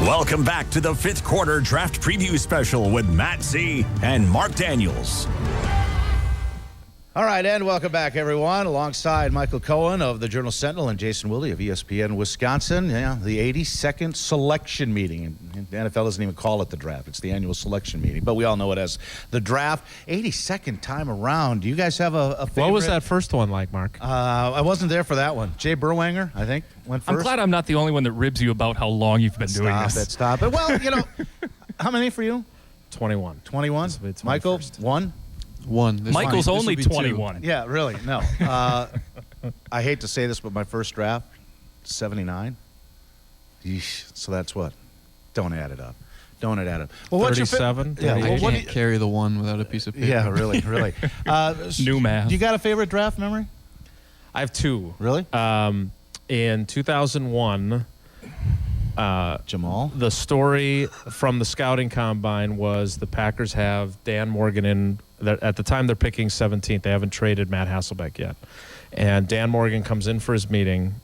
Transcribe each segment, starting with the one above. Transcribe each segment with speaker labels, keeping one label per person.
Speaker 1: Welcome back to the fifth quarter draft preview special with Matt Z and Mark Daniels.
Speaker 2: All right, and welcome back, everyone, alongside Michael Cohen of the Journal Sentinel and Jason Wilde of ESPN Wisconsin. Yeah, the 82nd selection meeting. And the NFL doesn't even call it the draft. It's the annual selection meeting, but we all know it as the draft. 82nd time around. Do you guys have a favorite?
Speaker 3: What was that first one like, Mark?
Speaker 2: I wasn't there for that one. Jay Berwanger, I think, went first.
Speaker 4: I'm glad I'm not the only one that ribs you about how long you've been doing this.
Speaker 2: Stop it. Well, how many for you?
Speaker 3: 21.
Speaker 2: 21? Michael, 1?
Speaker 5: One.
Speaker 4: Michael's only 21.
Speaker 2: Yeah, really. No. I hate to say this, but my first draft, 79. Yeesh. So that's what? Don't add it up. Don't add it up. Well, what's your
Speaker 3: 37?
Speaker 2: Yeah,
Speaker 5: I can't carry the one without a piece of paper.
Speaker 2: Yeah, really.
Speaker 4: New math.
Speaker 2: You got a favorite draft memory?
Speaker 3: I have two.
Speaker 2: Really?
Speaker 3: In 2001,
Speaker 2: Jamal?
Speaker 3: the story from the scouting combine was the Packers have Dan Morgan in. At the time, they're picking 17th. They haven't traded Matt Hasselbeck yet. And Dan Morgan comes in for his meeting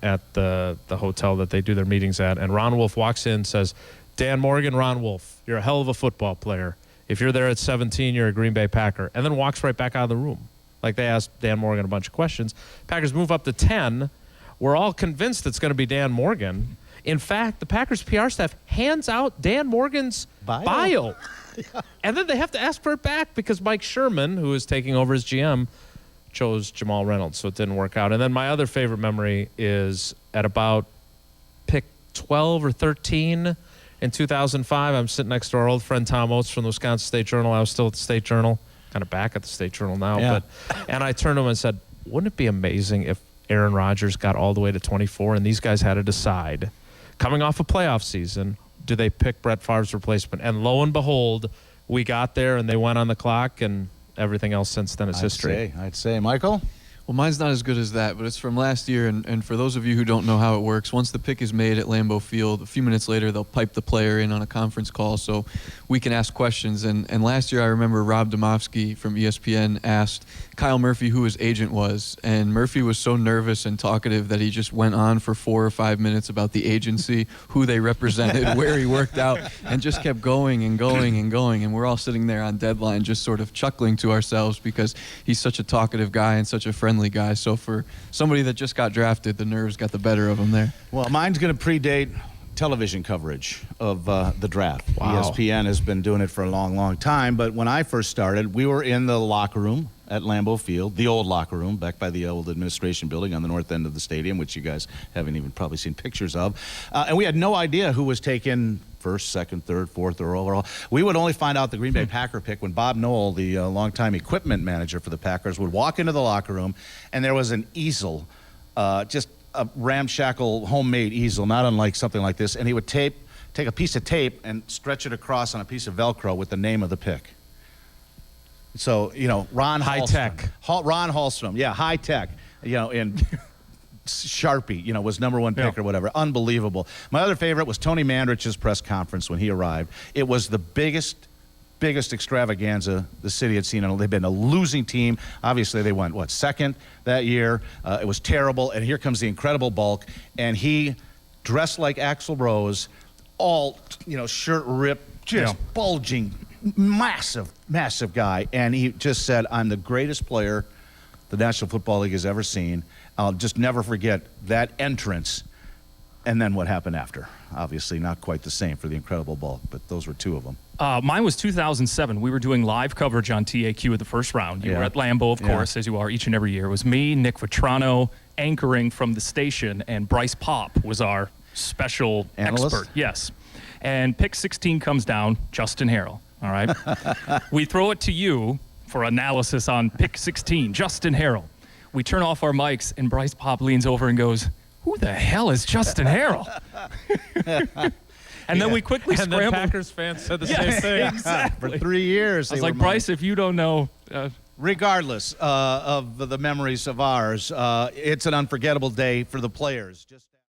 Speaker 3: at the hotel that they do their meetings at. And Ron Wolf walks in and says, Dan Morgan, Ron Wolf, you're a hell of a football player. If you're there at 17, you're a Green Bay Packer. And then walks right back out of the room. Like they asked Dan Morgan a bunch of questions. Packers move up to 10. We're all convinced it's going to be Dan Morgan. In fact, the Packers PR staff hands out Dan Morgan's bio. Yeah. And then they have to ask for it back because Mike Sherman, who is taking over as GM, chose Jamal Reynolds, so it didn't work out. And then my other favorite memory is at about pick 12 or 13 in 2005. I'm sitting next to our old friend Tom Oates from the Wisconsin State Journal. I was still at the State Journal, kind of back at the State Journal now.
Speaker 2: Yeah.
Speaker 3: And I turned to him and said, wouldn't it be amazing if Aaron Rodgers got all the way to 24 and these guys had to decide, coming off a playoff season, do they pick Brett Favre's replacement? And lo and behold, we got there and they went on the clock, and everything else since then is history.
Speaker 2: I'd say. Michael?
Speaker 5: Well, mine's not as good as that, but it's from last year. And for those of you who don't know how it works, once the pick is made at Lambeau Field, a few minutes later, they'll pipe the player in on a conference call so we can ask questions. And last year, I remember Rob Domofsky from ESPN asked Kyle Murphy who his agent was. And Murphy was so nervous and talkative that he just went on for 4 or 5 minutes about the agency, who they represented, where he worked out, and just kept going and going and going. And we're all sitting there on deadline just sort of chuckling to ourselves because he's such a talkative guy and such a friendly guy. So for somebody that just got drafted, the nerves got the better of him there.
Speaker 2: Well, mine's going to predate television coverage of the draft.
Speaker 3: Wow.
Speaker 2: ESPN has been doing it for a long, long time. But when I first started, we were in the locker room at Lambeau Field, the old locker room back by the old administration building on the north end of the stadium, which you guys haven't even probably seen pictures of. And we had no idea who was taken first, second, third, fourth, or overall. We would only find out the Green Bay Packer pick when Bob Knoll, the longtime equipment manager for the Packers, would walk into the locker room, and there was an easel, just a ramshackle homemade easel, not unlike something like this, and he would take a piece of tape and stretch it across on a piece of Velcro with the name of the pick. So, Ron
Speaker 3: High
Speaker 2: Hallstrom.
Speaker 3: tech.
Speaker 2: Ron Hallstrom, yeah, high tech, and Sharpie, was number one pick or whatever. Unbelievable. My other favorite was Tony Mandrich's press conference when he arrived. It was the biggest extravaganza the city had seen. They've been a losing team. Obviously, they went, second that year. It was terrible, and here comes the incredible Bulk, and he dressed like Axl Rose, all, shirt ripped, just bulging, massive guy, and he just said, I'm the greatest player the National Football League has ever seen. I'll just never forget that entrance, and then what happened after. Obviously not quite the same for the incredible Bulk, but those were two of them.
Speaker 4: Mine was 2007. We were doing live coverage on TAQ of the first round. You were at Lambeau, of course, as you are each and every year. It was me, Nick Vetrano, anchoring from the station, and Bryce Popp was our special
Speaker 2: analyst?
Speaker 4: expert. Yes. And pick 16 comes down, Justin Harrell. All right. We throw it to you for analysis on pick 16, Justin Harrell. We turn off our mics, and Bryce Popp leans over and goes, who the hell is Justin Harrell? And then we quickly
Speaker 3: And the
Speaker 4: scrambled.
Speaker 3: Packers fans said the same thing.
Speaker 4: Exactly.
Speaker 2: For 3 years.
Speaker 4: I was like, Bryce, if you don't know.
Speaker 2: Regardless of the memories of ours, it's an unforgettable day for the players.